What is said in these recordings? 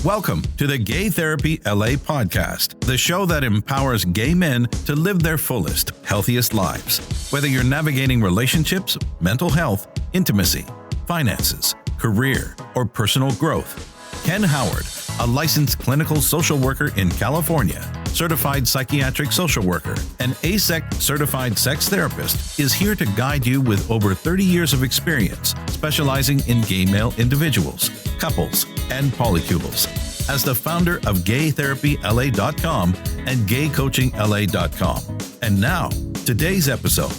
Welcome to the Gay Therapy LA podcast, the show that empowers gay men to live their fullest, healthiest lives. Whether you're navigating relationships, mental health, intimacy, finances, career, or personal growth, Ken Howard, a licensed clinical social worker in California, certified psychiatric social worker, and ASEC certified sex therapist, is here to guide you with over 30 years of experience, specializing in gay male individuals, couples, and polycules. As the founder of GayTherapyLA.com and GayCoachingLA.com. And now, today's episode.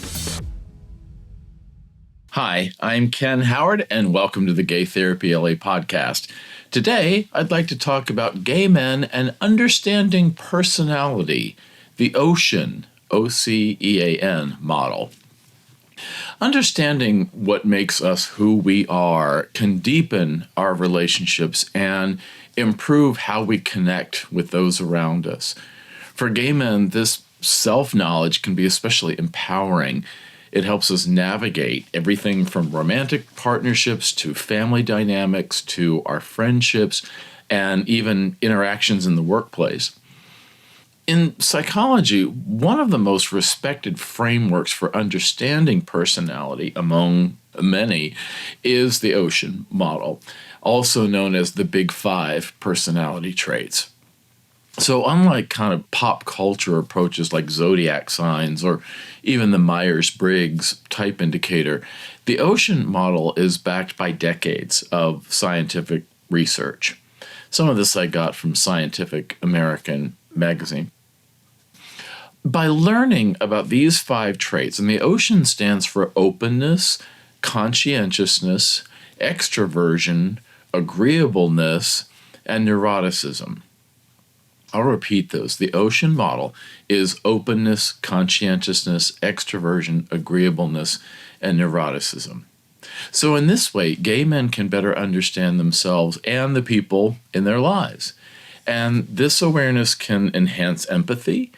Hi, I'm Ken Howard, and welcome to the Gay Therapy LA podcast. Today, I'd like to talk about gay men and understanding personality, the OCEAN, O-C-E-A-N model. Understanding what makes us who we are can deepen our relationships and improve how we connect with those around us. For gay men, this self-knowledge can be especially empowering. It helps us navigate everything from romantic partnerships to family dynamics to our friendships and even interactions in the workplace. In psychology, one of the most respected frameworks for understanding personality among many is the OCEAN model, also known as the Big Five personality traits. So unlike kind of pop culture approaches like zodiac signs or even the Myers-Briggs type indicator, the OCEAN model is backed by decades of scientific research. Some of this I got from Scientific American magazine. By learning about these five traits, and the OCEAN stands for Openness, Conscientiousness, Extraversion, Agreeableness, and Neuroticism. I'll repeat those. The OCEAN model is openness, conscientiousness, extroversion, agreeableness, and neuroticism. So in this way, gay men can better understand themselves and the people in their lives. And this awareness can enhance empathy,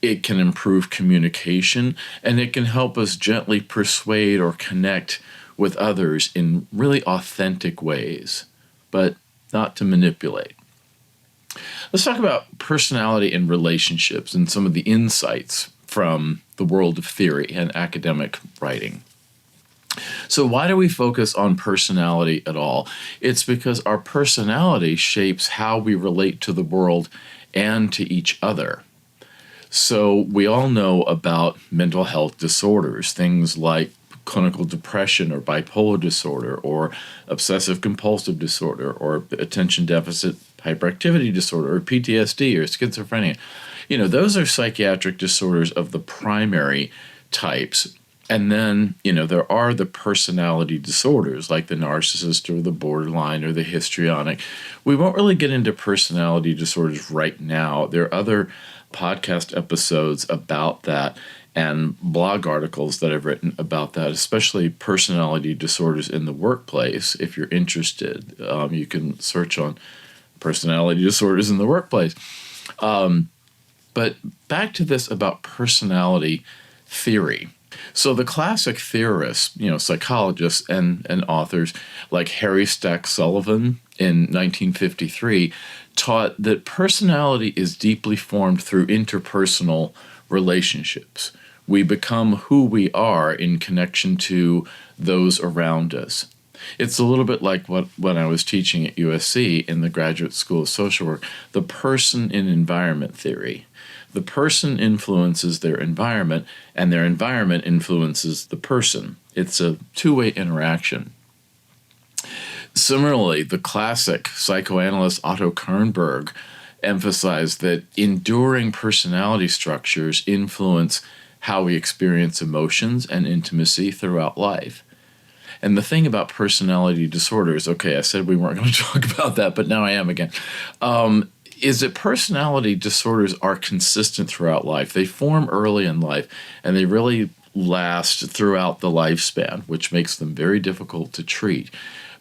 it can improve communication, and it can help us gently persuade or connect with others in really authentic ways, but not to manipulate. Let's talk about personality and relationships and some of the insights from the world of theory and academic writing. So why do we focus on personality at all? It's because our personality shapes how we relate to the world and to each other. So we all know about mental health disorders, things like clinical depression or bipolar disorder or obsessive compulsive disorder or attention deficit hyperactivity disorder or PTSD or schizophrenia. You know, those are psychiatric disorders of the primary types. And then, there are the personality disorders like the narcissist or the borderline or the histrionic. We won't really get into personality disorders right now. There are other podcast episodes about that and blog articles that I've written about that, especially personality disorders in the workplace. If you're interested, you can search on personality disorders in the workplace. But back to this about personality theory. So the classic theorists, psychologists and authors like Harry Stack Sullivan in 1953 taught that personality is deeply formed through interpersonal relationships. We become who we are in connection to those around us. It's a little bit like when I was teaching at USC in the Graduate School of Social Work, the person in environment theory. The person influences their environment, and their environment influences the person. It's a two-way interaction. Similarly, the classic psychoanalyst Otto Kernberg emphasized that enduring personality structures influence how we experience emotions and intimacy throughout life. And the thing about personality disorders, okay, I said we weren't going to talk about that, but now I am again, is that personality disorders are consistent throughout life. They form early in life, and they really last throughout the lifespan, which makes them very difficult to treat.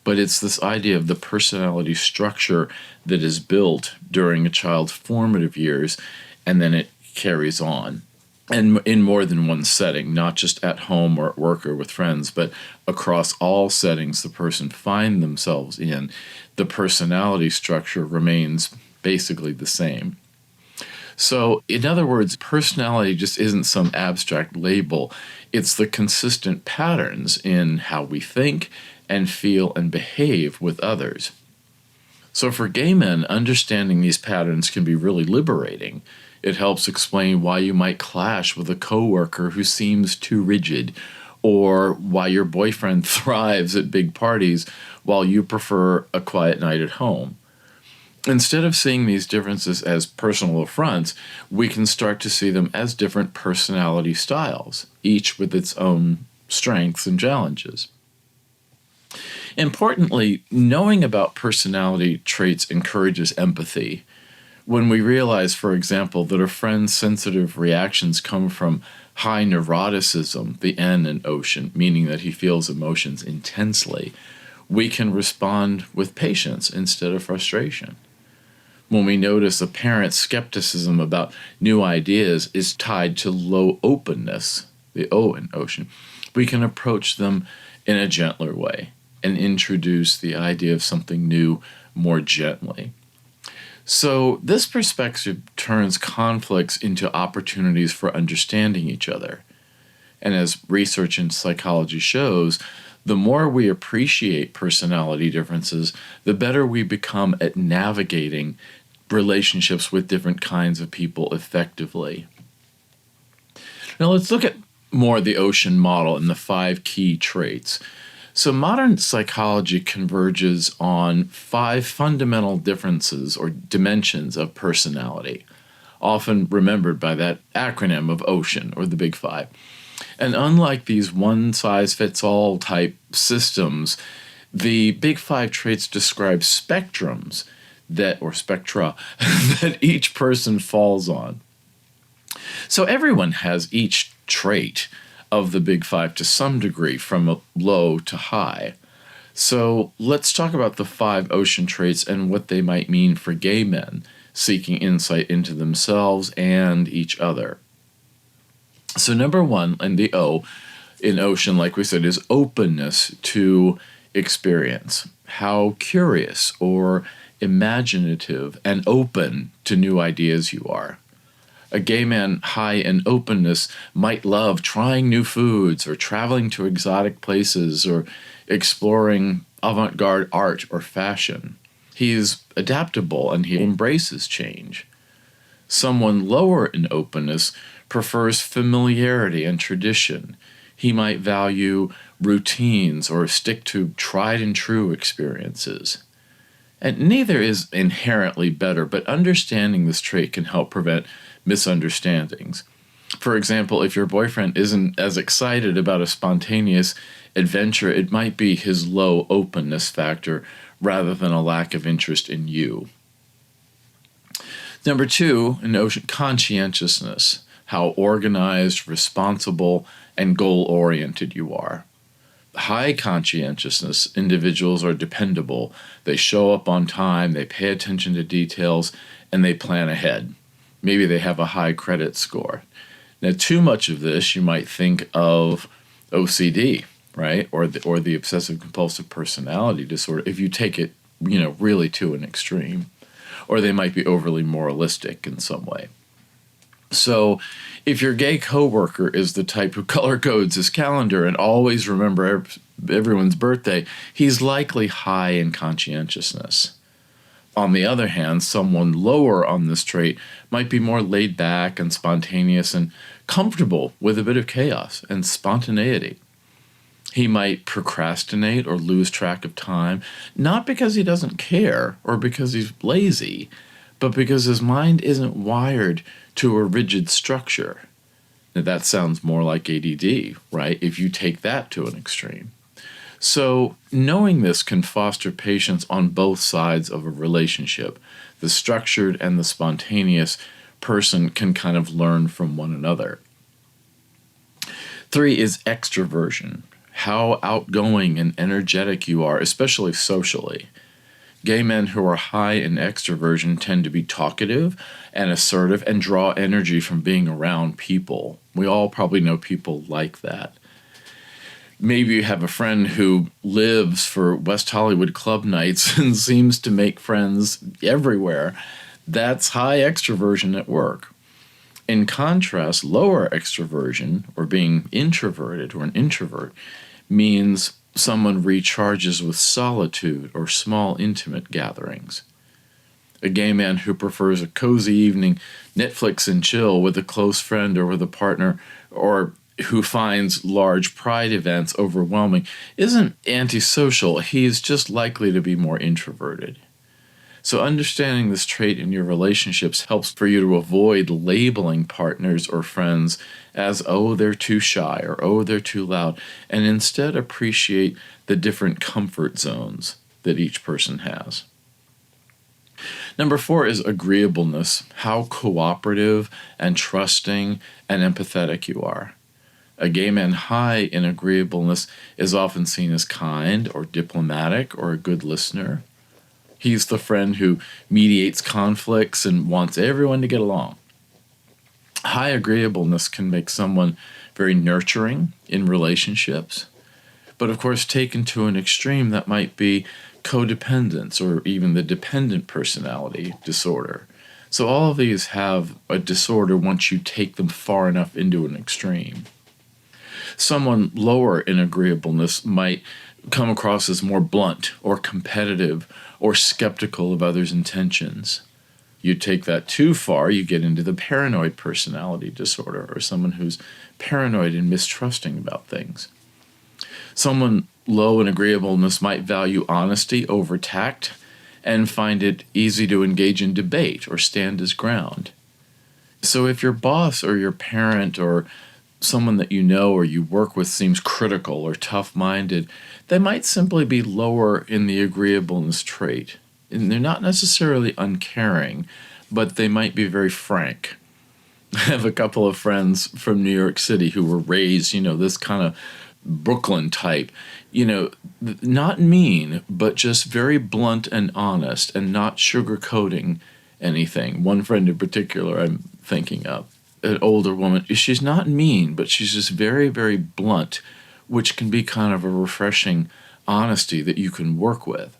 But it's this idea of the personality structure that is built during a child's formative years, and then it carries on. and in more than one setting, not just at home or at work or with friends, but across all settings the person finds themselves in, the personality structure remains basically the same. So, in other words, personality just isn't some abstract label. It's the consistent patterns in how we think and feel and behave with others. So for gay men, understanding these patterns can be really liberating. It helps explain why you might clash with a coworker who seems too rigid, or why your boyfriend thrives at big parties while you prefer a quiet night at home. Instead of seeing these differences as personal affronts, we can start to see them as different personality styles, each with its own strengths and challenges. Importantly, knowing about personality traits encourages empathy. When we realize, for example, that a friend's sensitive reactions come from high neuroticism, the N in ocean, meaning that he feels emotions intensely, we can respond with patience instead of frustration. When we notice a parent's skepticism about new ideas is tied to low openness, the O in ocean, we can approach them in a gentler way and introduce the idea of something new more gently. So this perspective turns conflicts into opportunities for understanding each other. And as research in psychology shows, the more we appreciate personality differences, the better we become at navigating relationships with different kinds of people effectively. Now let's look at more the ocean model and the 5 key traits. So modern psychology converges on 5 fundamental differences or dimensions of personality, often remembered by that acronym of OCEAN, or the Big Five. And unlike these one-size-fits-all type systems, the Big Five traits describe spectrums or spectra that each person falls on. So everyone has each trait of the Big Five to some degree, from low to high. So let's talk about the 5 ocean traits and what they might mean for gay men seeking insight into themselves and each other. So number 1, and the O in ocean, like we said, is openness to experience. How curious or imaginative and open to new ideas you are. A gay man high in openness might love trying new foods or traveling to exotic places or exploring avant-garde art or fashion. He is adaptable and he embraces change. Someone lower in openness prefers familiarity and tradition. He might value routines or stick to tried and true experiences. And neither is inherently better, but understanding this trait can help prevent misunderstandings. For example, if your boyfriend isn't as excited about a spontaneous adventure, it might be his low openness factor rather than a lack of interest in you. Number 2, in ocean, conscientiousness. How organized, responsible, and goal-oriented you are. High conscientiousness individuals are dependable. They show up on time, they pay attention to details, and they plan ahead. Maybe they have a high credit score. Now, too much of this, you might think of OCD, right? Or the obsessive compulsive personality disorder, if you take it, really to an extreme. Or they might be overly moralistic in some way. So if your gay coworker is the type who color codes his calendar and always remember everyone's birthday, he's likely high in conscientiousness. On the other hand, someone lower on this trait might be more laid back and spontaneous and comfortable with a bit of chaos and spontaneity. He might procrastinate or lose track of time, not because he doesn't care or because he's lazy, but because his mind isn't wired to a rigid structure. Now that sounds more like ADD, right? If you take that to an extreme. So knowing this can foster patience on both sides of a relationship. The structured and the spontaneous person can kind of learn from one another. 3 is extraversion. How outgoing and energetic you are, especially socially. Gay men who are high in extroversion tend to be talkative and assertive and draw energy from being around people. We all probably know people like that. Maybe you have a friend who lives for West Hollywood club nights and seems to make friends everywhere. That's high extroversion at work. In contrast, lower extroversion, or being introverted or an introvert, means someone recharges with solitude or small intimate gatherings. A gay man who prefers a cozy evening Netflix and chill with a close friend or with a partner, or who finds large pride events overwhelming, isn't antisocial. He's just likely to be more introverted. So understanding this trait in your relationships helps for you to avoid labeling partners or friends as, oh, they're too shy, or oh, they're too loud, and instead appreciate the different comfort zones that each person has. Number 4 is agreeableness, how cooperative and trusting and empathetic you are. A gay man high in agreeableness is often seen as kind or diplomatic or a good listener. He's the friend who mediates conflicts and wants everyone to get along. High agreeableness can make someone very nurturing in relationships, but of course, taken to an extreme, that might be codependence or even the dependent personality disorder. So all of these have a disorder once you take them far enough into an extreme. Someone lower in agreeableness might come across as more blunt or competitive or skeptical of others' intentions. You take that too far, you get into the paranoid personality disorder, or someone who's paranoid and mistrusting about things. Someone low in agreeableness might value honesty over tact and find it easy to engage in debate or stand his ground. So if your boss or your parent or someone that you know or you work with seems critical or tough-minded, they might simply be lower in the agreeableness trait. And they're not necessarily uncaring, but they might be very frank. I have a couple of friends from New York City who were raised, this kind of Brooklyn type, not mean, but just very blunt and honest and not sugarcoating anything. One friend in particular I'm thinking of, an older woman, she's not mean, but she's just very, very blunt, which can be kind of a refreshing honesty that you can work with.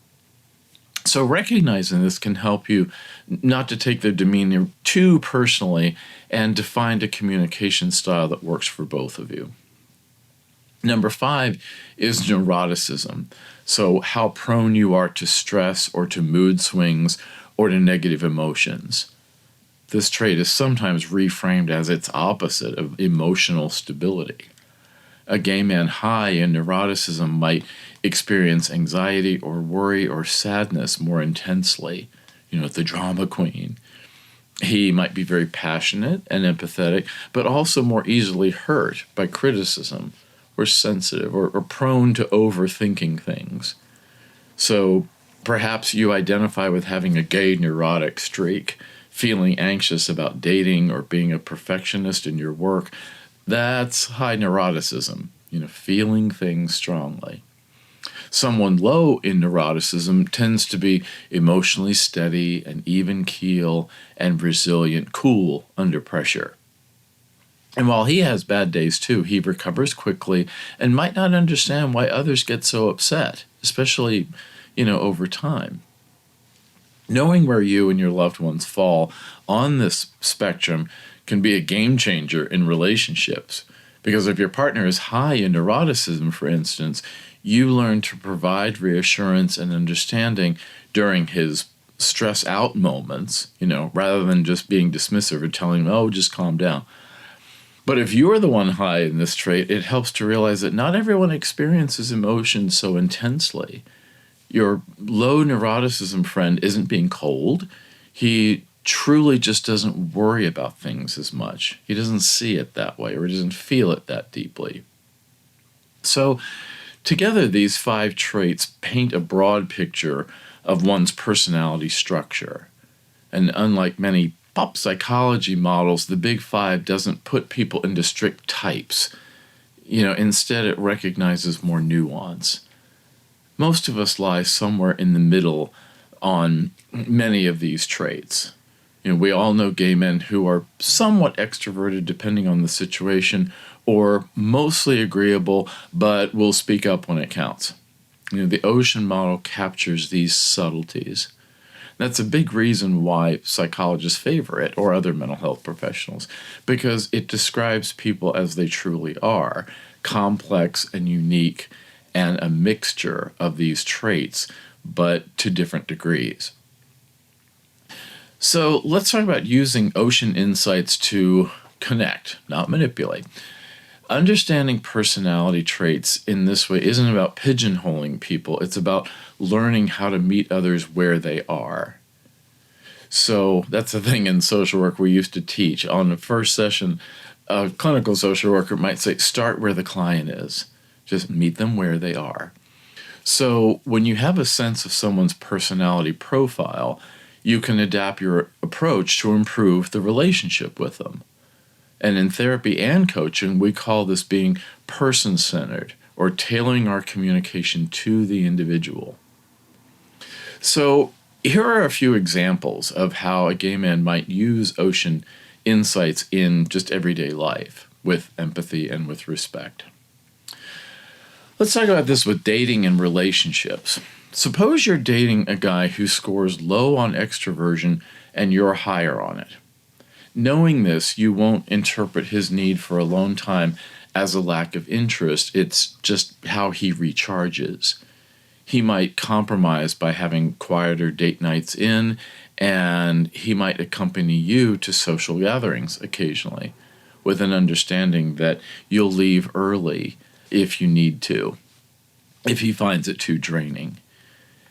So recognizing this can help you not to take their demeanor too personally and to find a communication style that works for both of you. Number 5 is neuroticism. So how prone you are to stress or to mood swings or to negative emotions. This trait is sometimes reframed as its opposite of emotional stability. A gay man high in neuroticism might experience anxiety or worry or sadness more intensely, the drama queen. He might be very passionate and empathetic, but also more easily hurt by criticism or sensitive or prone to overthinking things. So perhaps you identify with having a gay neurotic streak, feeling anxious about dating or being a perfectionist in your work. That's high neuroticism, feeling things strongly. Someone low in neuroticism tends to be emotionally steady and even keel and resilient, cool under pressure. And while he has bad days too, he recovers quickly and might not understand why others get so upset, especially, over time. Knowing where you and your loved ones fall on this spectrum can be a game changer in relationships. Because if your partner is high in neuroticism, for instance, you learn to provide reassurance and understanding during his stress out moments, rather than just being dismissive or telling him, oh, just calm down. But if you're the one high in this trait, it helps to realize that not everyone experiences emotions so intensely. Your low neuroticism friend isn't being cold. He truly just doesn't worry about things as much. He doesn't see it that way, or he doesn't feel it that deeply. So together, these 5 traits paint a broad picture of one's personality structure. And unlike many pop psychology models, the Big 5 doesn't put people into strict types. Instead it recognizes more nuance. Most of us lie somewhere in the middle on many of these traits. We all know gay men who are somewhat extroverted depending on the situation, or mostly agreeable, but will speak up when it counts. The ocean model captures these subtleties. That's a big reason why psychologists favor it, or other mental health professionals, because it describes people as they truly are, complex and unique, and a mixture of these traits, but to different degrees. So let's talk about using ocean insights to connect, not manipulate. Understanding personality traits in this way isn't about pigeonholing people. It's about learning how to meet others where they are. So that's the thing in social work we used to teach. On the first session, a clinical social worker might say, start where the client is. Just meet them where they are. So when you have a sense of someone's personality profile, you can adapt your approach to improve the relationship with them. And in therapy and coaching, we call this being person-centered, or tailoring our communication to the individual. So here are a few examples of how a gay man might use ocean insights in just everyday life with empathy and with respect. Let's talk about this with dating and relationships. Suppose you're dating a guy who scores low on extroversion and you're higher on it. Knowing this, you won't interpret his need for alone time as a lack of interest. It's just how he recharges. He might compromise by having quieter date nights in, and he might accompany you to social gatherings occasionally, with an understanding that you'll leave early if you need to, if he finds it too draining.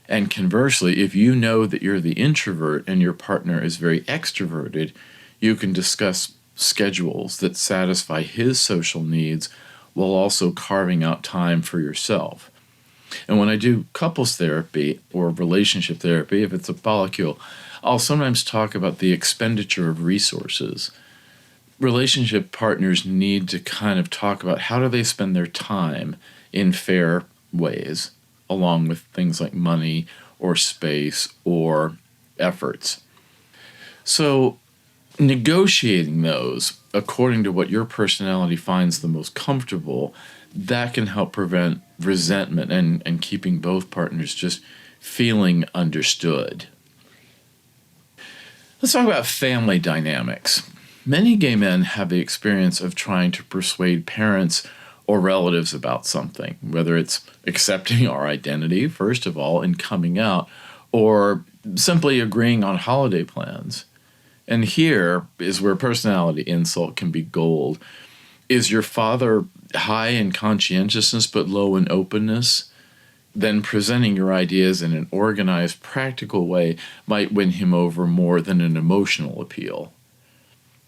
And conversely, if you know that you're the introvert and your partner is very extroverted, you can discuss schedules that satisfy his social needs while also carving out time for yourself. And when I do couples therapy or relationship therapy, if it's a polycule, I'll sometimes talk about the expenditure of resources. Relationship partners need to kind of talk about how do they spend their time in fair ways, along with things like money or space or efforts. So negotiating those according to what your personality finds the most comfortable, that can help prevent resentment and keeping both partners just feeling understood. Let's talk about family dynamics. Many gay men have the experience of trying to persuade parents or relatives about something, whether it's accepting our identity, first of all, and coming out, or simply agreeing on holiday plans. And here is where personality insult can be gold. Is your father high in conscientiousness but low in openness? Then presenting your ideas in an organized, practical way might win him over more than an emotional appeal.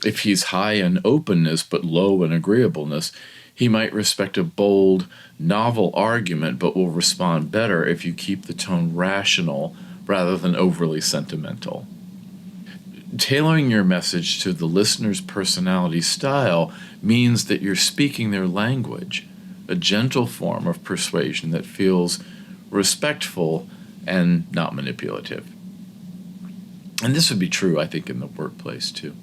If he's high in openness but low in agreeableness, he might respect a bold, novel argument but will respond better if you keep the tone rational rather than overly sentimental. Tailoring your message to the listener's personality style means that you're speaking their language, a gentle form of persuasion that feels respectful and not manipulative. And this would be true, I think, in the workplace too.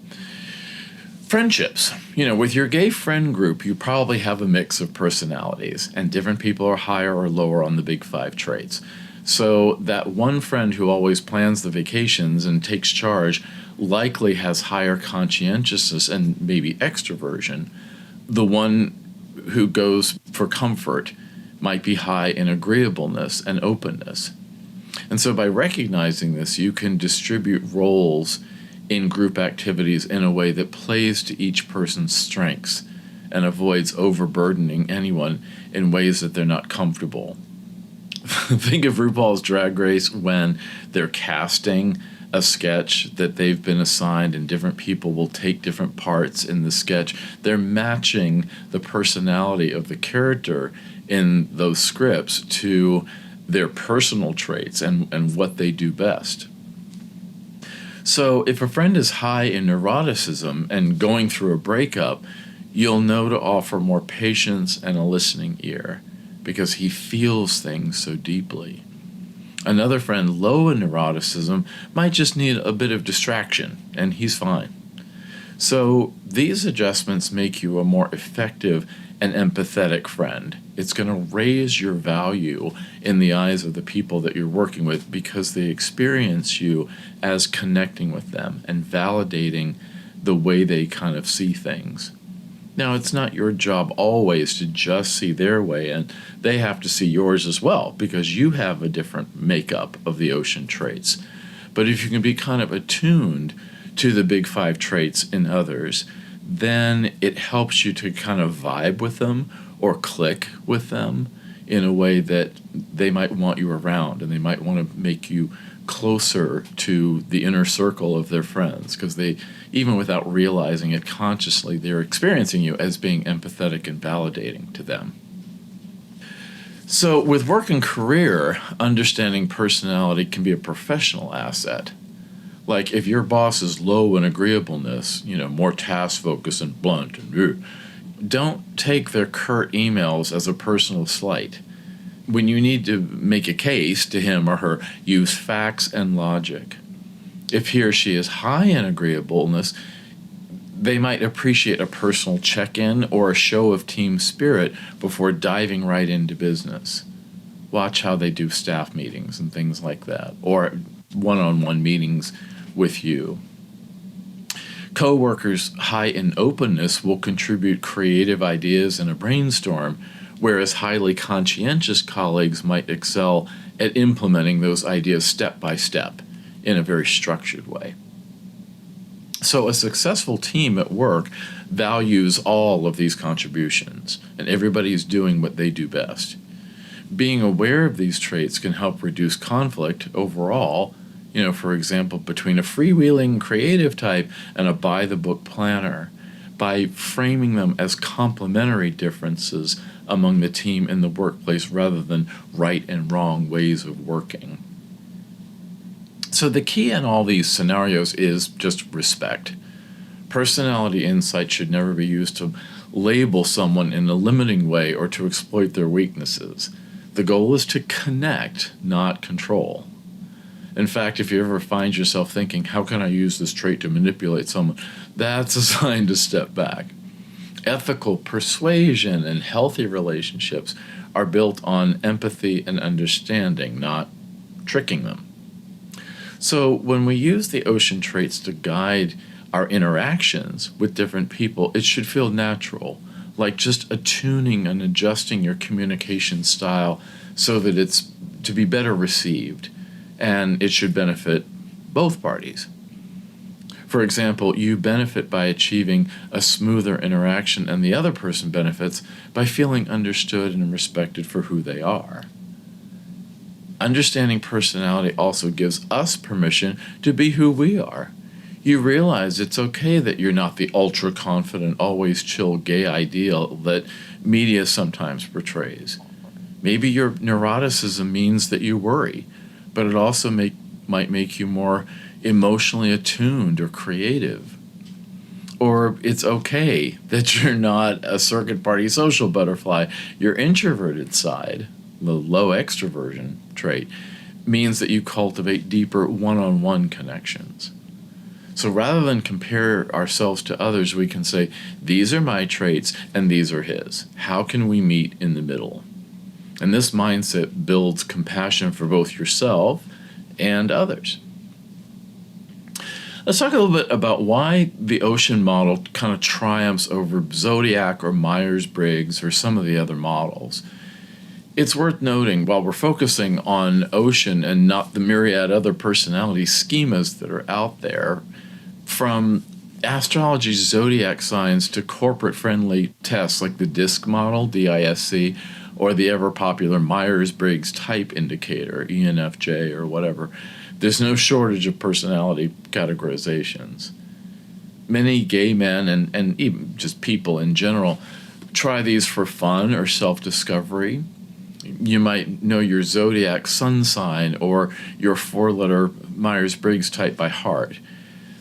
Friendships. With your gay friend group, you probably have a mix of personalities, and different people are higher or lower on the big 5 traits. So that one friend who always plans the vacations and takes charge likely has higher conscientiousness and maybe extraversion. The one who goes for comfort might be high in agreeableness and openness. And so by recognizing this, you can distribute roles in group activities in a way that plays to each person's strengths and avoids overburdening anyone in ways that they're not comfortable. Think of RuPaul's Drag Race when they're casting a sketch that they've been assigned and different people will take different parts in the sketch. They're matching the personality of the character in those scripts to their personal traits and what they do best. So if a friend is high in neuroticism and going through a breakup, you'll know to offer more patience and a listening ear because he feels things so deeply. Another friend low in neuroticism might just need a bit of distraction, and he's fine. So these adjustments make you a more effective and empathetic friend. It's going to raise your value in the eyes of the people that you're working with because they experience you as connecting with them and validating the way they kind of see things. Now, it's not your job always to just see their way, and they have to see yours as well because you have a different makeup of the ocean traits. But if you can be kind of attuned to the big 5 traits in others, then it helps you to kind of vibe with them or click with them in a way that they might want you around, and they might want to make you closer to the inner circle of their friends because they, even without realizing it consciously, they're experiencing you as being empathetic and validating to them. So with work and career, understanding personality can be a professional asset. Like if your boss is low in agreeableness, more task-focused and blunt, don't take their curt emails as a personal slight. When you need to make a case to him or her, use facts and logic. If he or she is high in agreeableness, they might appreciate a personal check-in or a show of team spirit before diving right into business. Watch how they do staff meetings and things like that, or one-on-one meetings with you. Co-workers high in openness will contribute creative ideas in a brainstorm, whereas highly conscientious colleagues might excel at implementing those ideas step by step in a very structured way. So a successful team at work values all of these contributions, and everybody is doing what they do best. Being aware of these traits can help reduce conflict overall, for example, between a freewheeling creative type and a by-the-book planner, by framing them as complementary differences among the team in the workplace rather than right and wrong ways of working. So the key in all these scenarios is just respect. Personality insight should never be used to label someone in a limiting way or to exploit their weaknesses. The goal is to connect, not control. In fact, if you ever find yourself thinking, how can I use this trait to manipulate someone? That's a sign to step back. Ethical persuasion and healthy relationships are built on empathy and understanding, not tricking them. So when we use the ocean traits to guide our interactions with different people, it should feel natural, like just attuning and adjusting your communication style so that it's to be better received. And it should benefit both parties. For example, you benefit by achieving a smoother interaction, and the other person benefits by feeling understood and respected for who they are. Understanding personality also gives us permission to be who we are. You realize it's okay that you're not the ultra-confident, always chill gay ideal that media sometimes portrays. Maybe your neuroticism means that you worry, but it also might make you more emotionally attuned or creative. Or it's okay that you're not a circuit party social butterfly. Your introverted side, the low extraversion trait, means that you cultivate deeper one-on-one connections. So rather than compare ourselves to others, we can say, these are my traits and these are his. How can we meet in the middle? And this mindset builds compassion for both yourself and others. Let's talk a little bit about why the ocean model kind of triumphs over Zodiac or Myers-Briggs or some of the other models. It's worth noting, while we're focusing on ocean and not the myriad other personality schemas that are out there, from astrology's zodiac signs to corporate-friendly tests like the DISC model, D-I-S-C, or the ever-popular Myers-Briggs type indicator, ENFJ or whatever, there's no shortage of personality categorizations. Many gay men and even just people in general try these for fun or self-discovery. You might know your zodiac sun sign or your 4-letter Myers-Briggs type by heart.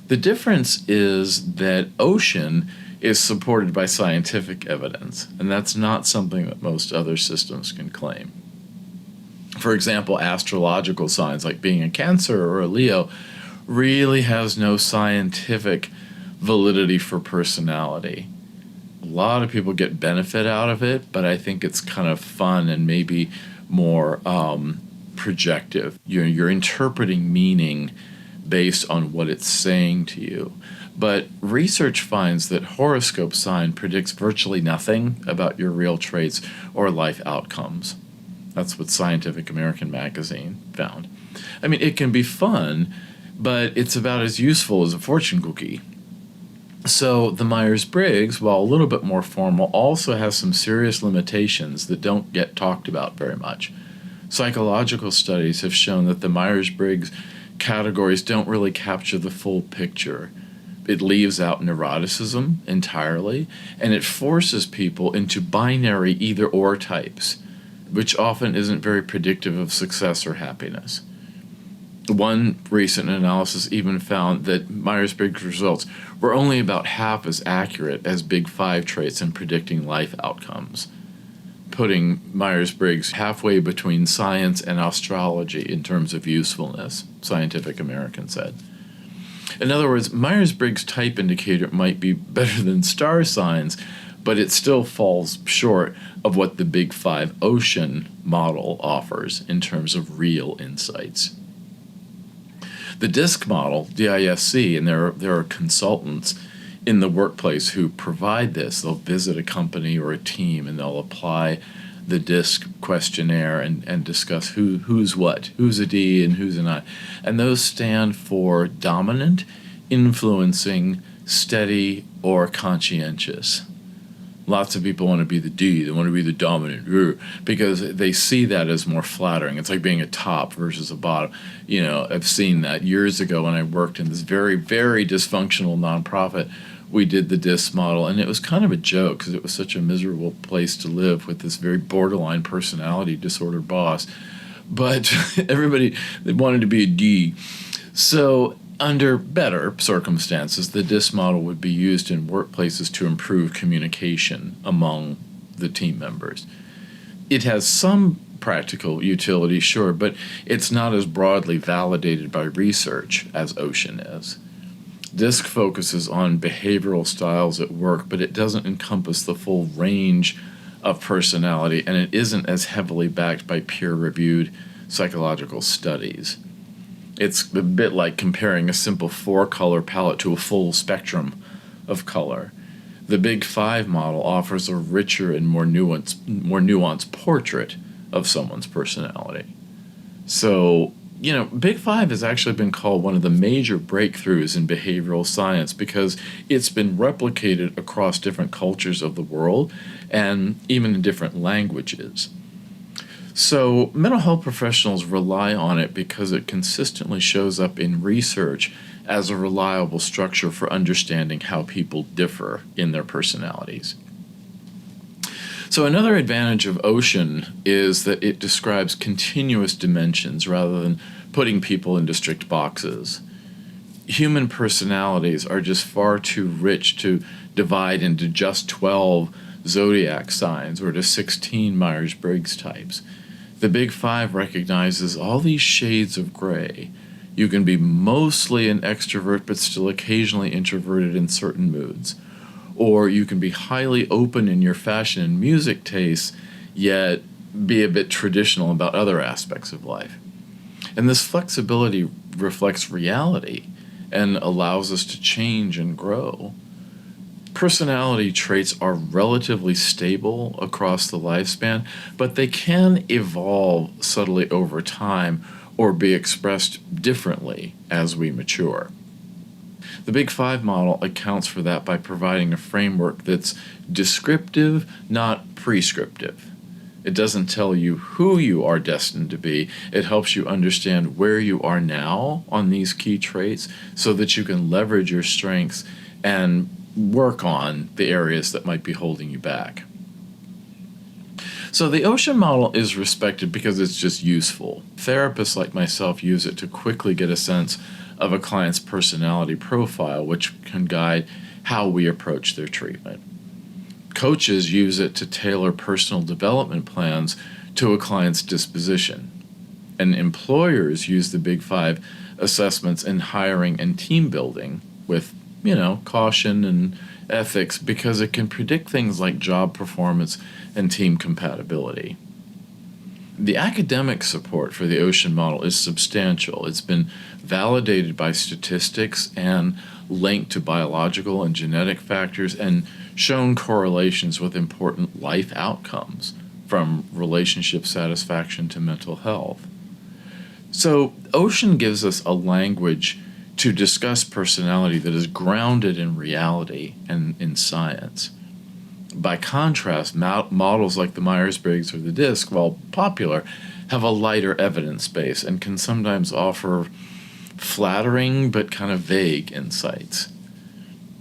The difference is that ocean is supported by scientific evidence, and that's not something that most other systems can claim. For example, astrological signs like being a Cancer or a Leo really has no scientific validity for personality. A lot of people get benefit out of it, but I think it's kind of fun and maybe more projective. You're interpreting meaning based on what it's saying to you. But research finds that horoscope sign predicts virtually nothing about your real traits or life outcomes. That's what Scientific American magazine found. I mean, it can be fun, but it's about as useful as a fortune cookie. So the Myers-Briggs, while a little bit more formal, also has some serious limitations that don't get talked about very much. Psychological studies have shown that the Myers-Briggs categories don't really capture the full picture. It leaves out neuroticism entirely, and it forces people into binary either-or types, which often isn't very predictive of success or happiness. One recent analysis even found that Myers-Briggs results were only about half as accurate as Big Five traits in predicting life outcomes, putting Myers-Briggs halfway between science and astrology in terms of usefulness, Scientific American said. In other words, Myers-Briggs type indicator might be better than star signs, but it still falls short of what the Big Five Ocean model offers in terms of real insights. The DISC model, DISC, and there are consultants in the workplace who provide this. They'll visit a company or a team and they'll apply the DISC questionnaire and discuss who's what, who's a D and who's an I. And those stand for dominant, influencing, steady, or conscientious. Lots of people want to be the D, they want to be the dominant, because they see that as more flattering. It's like being a top versus a bottom. I've seen that years ago when I worked in this very, very dysfunctional nonprofit. We did the DISC model, and it was kind of a joke because it was such a miserable place to live with this very borderline personality disorder boss. But everybody wanted to be a D. So under better circumstances, the DISC model would be used in workplaces to improve communication among the team members. It has some practical utility, sure, but it's not as broadly validated by research as Ocean is. DISC focuses on behavioral styles at work, but it doesn't encompass the full range of personality, and it isn't as heavily backed by peer-reviewed psychological studies. It's a bit like comparing a simple 4-color palette to a full spectrum of color. The Big Five model offers a richer and more nuanced portrait of someone's personality. So, Big Five has actually been called one of the major breakthroughs in behavioral science because it's been replicated across different cultures of the world and even in different languages. So mental health professionals rely on it because it consistently shows up in research as a reliable structure for understanding how people differ in their personalities. So another advantage of Ocean is that it describes continuous dimensions rather than putting people into strict boxes. Human personalities are just far too rich to divide into just 12 zodiac signs or to 16 Myers-Briggs types. The Big Five recognizes all these shades of gray. You can be mostly an extrovert but still occasionally introverted in certain moods. Or you can be highly open in your fashion and music tastes, yet be a bit traditional about other aspects of life. And this flexibility reflects reality and allows us to change and grow. Personality traits are relatively stable across the lifespan, but they can evolve subtly over time or be expressed differently as we mature. The Big Five model accounts for that by providing a framework that's descriptive, not prescriptive. It doesn't tell you who you are destined to be. It helps you understand where you are now on these key traits so that you can leverage your strengths and work on the areas that might be holding you back. So the Ocean model is respected because it's just useful. Therapists like myself use it to quickly get a sense of a client's personality profile, which can guide how we approach their treatment. Coaches use it to tailor personal development plans to a client's disposition. And employers use the Big Five assessments in hiring and team building with, caution and ethics because it can predict things like job performance and team compatibility. The academic support for the Ocean model is substantial. It's been validated by statistics and linked to biological and genetic factors and shown correlations with important life outcomes, from relationship satisfaction to mental health. So, Ocean gives us a language to discuss personality that is grounded in reality and in science. By contrast, models like the Myers-Briggs or the DISC, while popular, have a lighter evidence base and can sometimes offer flattering but kind of vague insights.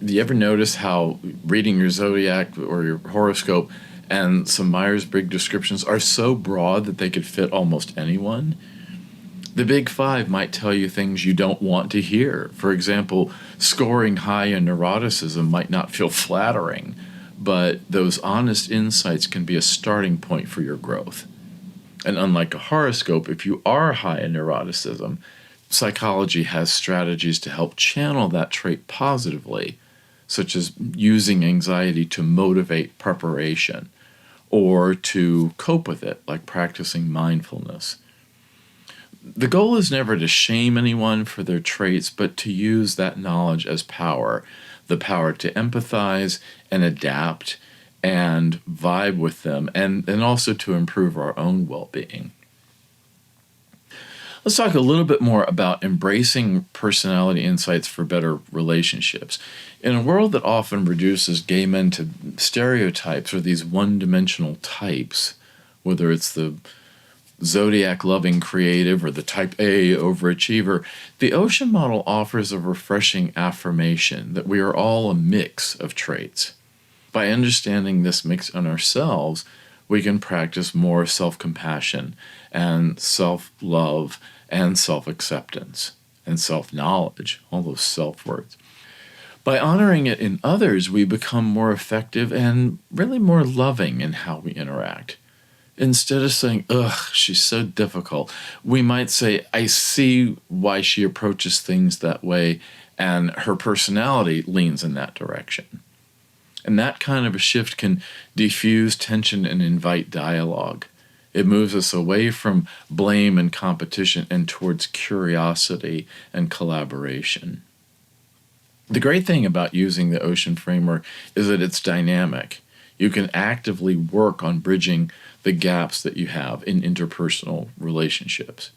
Do you ever notice how reading your zodiac or your horoscope and some Myers-Briggs descriptions are so broad that they could fit almost anyone? The Big Five might tell you things you don't want to hear. For example, scoring high in neuroticism might not feel flattering, but those honest insights can be a starting point for your growth. And unlike a horoscope, if you are high in neuroticism, psychology has strategies to help channel that trait positively, such as using anxiety to motivate preparation or to cope with it, like practicing mindfulness. The goal is never to shame anyone for their traits, but to use that knowledge as power, the power to empathize and adapt and vibe with them, and also to improve our own well-being. Let's talk a little bit more about embracing personality insights for better relationships. In a world that often reduces gay men to stereotypes or these one-dimensional types, whether it's the zodiac-loving creative or the type A overachiever, the Ocean model offers a refreshing affirmation that we are all a mix of traits. By understanding this mix in ourselves, we can practice more self-compassion and self-love and self-acceptance and self-knowledge, all those self-words. By honoring it in others, we become more effective and really more loving in how we interact. Instead of saying, ugh, she's so difficult, we might say, I see why she approaches things that way, and her personality leans in that direction. And that kind of a shift can diffuse tension and invite dialogue. It moves us away from blame and competition and towards curiosity and collaboration. The great thing about using the Ocean framework is that it's dynamic. You can actively work on bridging the gaps that you have in interpersonal relationships.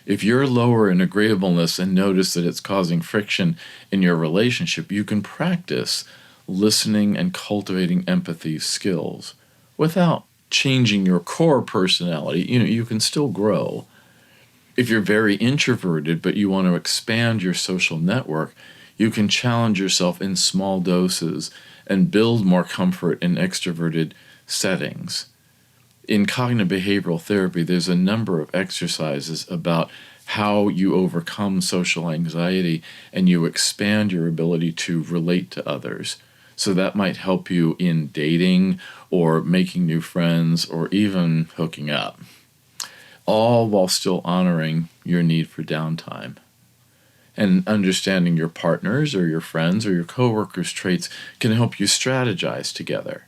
If you're lower in agreeableness and notice that it's causing friction in your relationship, you can practice listening and cultivating empathy skills without changing your core personality. You can still grow. If you're very introverted but you want to expand your social network, you can challenge yourself in small doses and build more comfort in extroverted settings. In cognitive behavioral therapy, there's a number of exercises about how you overcome social anxiety and you expand your ability to relate to others. So that might help you in dating or making new friends or even hooking up, all while still honoring your need for downtime. And understanding your partners or your friends or your coworkers' traits can help you strategize together.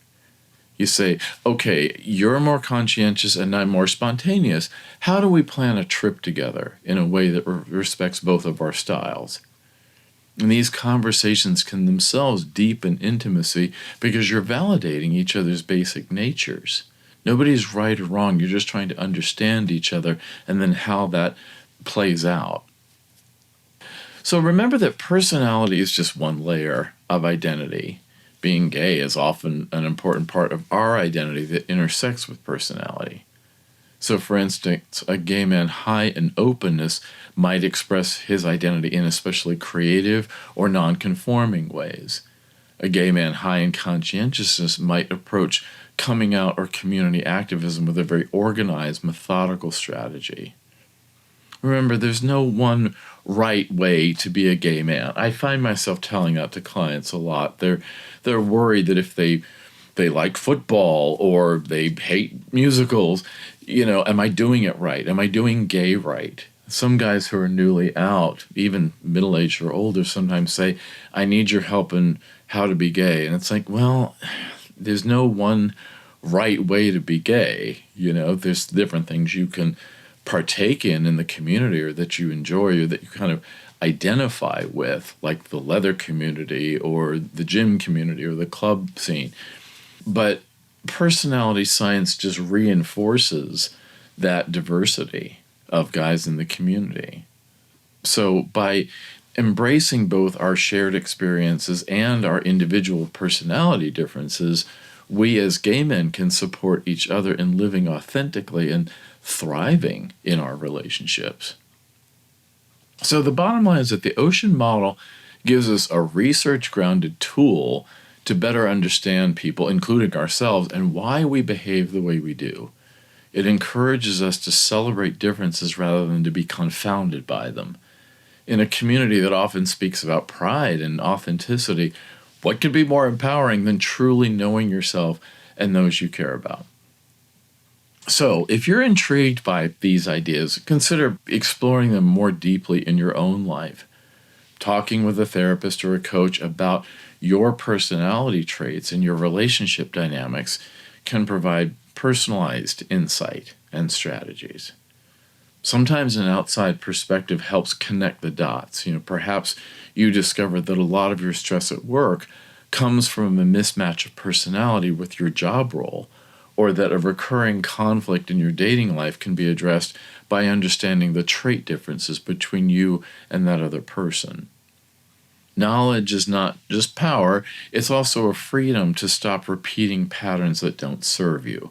You say, okay, you're more conscientious and I'm more spontaneous. How do we plan a trip together in a way that respects both of our styles? And these conversations can themselves deepen intimacy because you're validating each other's basic natures. Nobody's right or wrong. You're just trying to understand each other and then how that plays out. So remember that personality is just one layer of identity. Being gay is often an important part of our identity that intersects with personality. So for instance, a gay man high in openness might express his identity in especially creative or non-conforming ways. A gay man high in conscientiousness might approach coming out or community activism with a very organized, methodical strategy. Remember, there's no one right way to be a gay man. I find myself telling that to clients a lot. They're worried that if they like football or they hate musicals, Am I doing it right? Am I doing gay right? Some guys who are newly out, even middle-aged or older, sometimes say, I need your help in how to be gay. And it's like, well, there's no one right way to be gay. There's different things you can partake in the community, or that you enjoy, or that you kind of identify with, like the leather community or the gym community or the club scene. But personality science just reinforces that diversity of guys in the community. So by embracing both our shared experiences and our individual personality differences, we as gay men can support each other in living authentically and thriving in our relationships. So the bottom line is that the Ocean model gives us a research-grounded tool to better understand people, including ourselves, and why we behave the way we do. It encourages us to celebrate differences rather than to be confounded by them. In a community that often speaks about pride and authenticity, what could be more empowering than truly knowing yourself and those you care about? So, if you're intrigued by these ideas, consider exploring them more deeply in your own life. Talking with a therapist or a coach about your personality traits and your relationship dynamics can provide personalized insight and strategies. Sometimes an outside perspective helps connect the dots. Perhaps you discover that a lot of your stress at work comes from a mismatch of personality with your job role, or that a recurring conflict in your dating life can be addressed by understanding the trait differences between you and that other person. Knowledge is not just power, it's also a freedom to stop repeating patterns that don't serve you.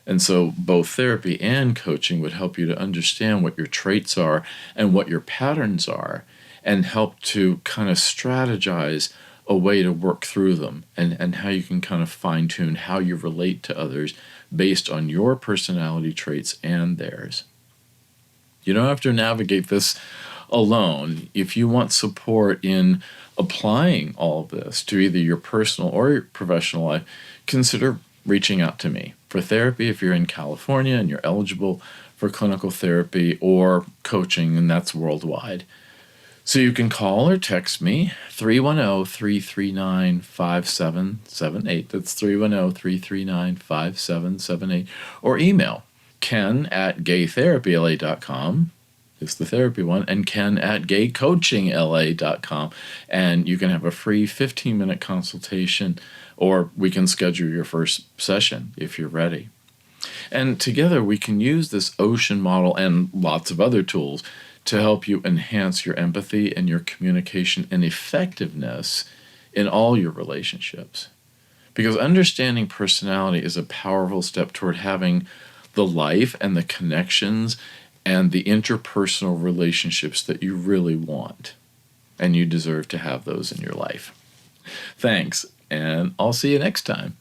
And so both therapy and coaching would help you to understand what your traits are and what your patterns are, and help to kind of strategize a way to work through them, and how you can kind of fine-tune how you relate to others based on your personality traits and theirs. You don't have to navigate this alone. If you want support in applying all of this to either your personal or your professional life, consider reaching out to me for therapy if you're in California and you're eligible for clinical therapy, or coaching, and that's worldwide. So you can call or text me, 310-339-5778. That's 310-339-5778. Or email ken@gaytherapyla.com. It's the therapy one, and ken@gaycoachingla.com. And you can have a free 15-minute consultation, or we can schedule your first session if you're ready. And together we can use this Ocean model and lots of other tools to help you enhance your empathy and your communication and effectiveness in all your relationships. Because understanding personality is a powerful step toward having the life and the connections and the interpersonal relationships that you really want. And you deserve to have those in your life. Thanks, and I'll see you next time.